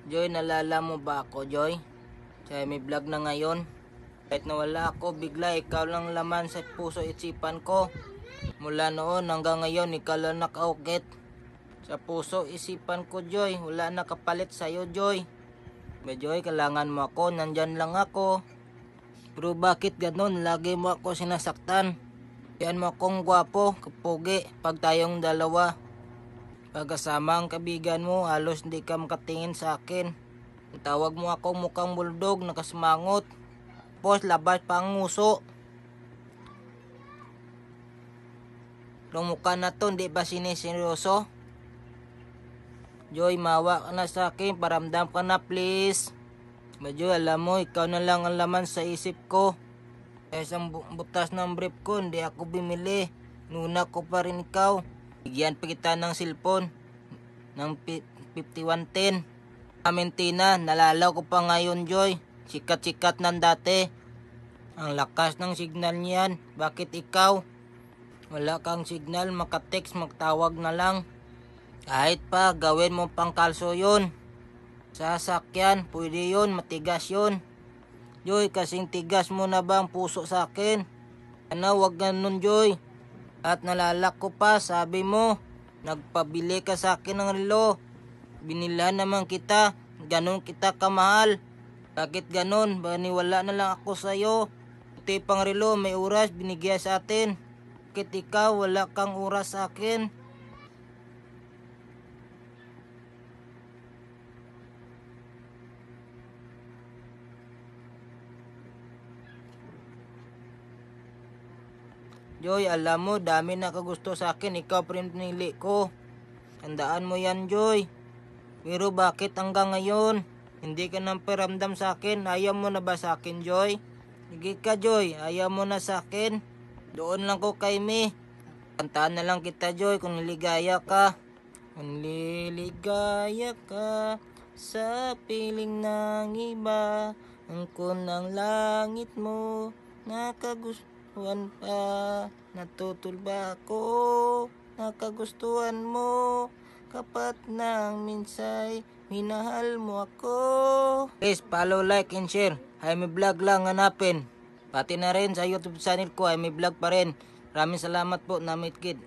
Joy, nalala mo ba ako, Joy? Kaya may vlog na ngayon. Kahit nawala ako, bigla ikaw lang laman sa puso isipan ko. Mula noon hanggang ngayon, ikaw lang nakaukit sa puso isipan ko, Joy. Wala na kapalit sa'yo, Joy. Ba, Joy, kailangan mo ako, nandyan lang ako. Pero bakit ganon? Lagi mo ako sinasaktan. Yan mo akong gwapo, kapugi, pag tayong dalawa. Pagkasama ang kabigan mo, halos hindi ka makatingin sa akin. Tawag mo ako mukhang bulldog, nakasmangot. Tapos labas pa ang nguso. Yung mukha na to, hindi ba siniseryoso? Joy, mawa ka na sa akin, paramdam ka na please. Joy, alam mo, ikaw na lang ang laman sa isip ko. Kaya isang butas ng brief ko, hindi ako bimili. Nuna ko pa rin ikaw. Bigyan pa kita ng cellphone ng 5110. Amintina, nalalaw ko pa ngayon, Joy. Sikat-sikat ng dati. Ang lakas ng signal niyan. Bakit ikaw? Wala kang signal, makatext, magtawag na lang. Kahit pa, gawin mo pang kalso yun. Sasakyan, pwede yun, matigas yun. Joy, kasing tigas mo na ba ang puso sa akin? Ano, wag ganun, Joy. At nalalak ko pa, sabi mo, nagpabili ka sa akin ng relo. Binila naman kita, ganun kita kamahal. Bakit ganun? Baniwala na lang ako sa'yo. Ito pang relo, may oras binigay sa atin. Bakit ikaw wala kang oras sa akin? Joy, alam mo, dami nakagusto sa akin. Ikaw pa rin pinili ko. Tandaan mo yan, Joy. Pero bakit hanggang ngayon? Hindi ka nang paramdam sa akin. Ayaw mo na ba sa akin, Joy? Sige ka, Joy. Ayaw mo na sa akin. Doon lang ko kay Me. Kantaan na lang kita, Joy, kung niligaya ka. Kung liligaya ka sa piling ng iba, ang kunang langit mo, nakagustuhan pa. Natutulba ako, nakagustuhan mo, kapat ng minsay, minahal mo ako. Please follow, like, and share. Jaime Vlog lang hanapin. Pati na rin sa YouTube channel ko, Jaime Vlog pa rin. Maraming salamat po, Namit Kid.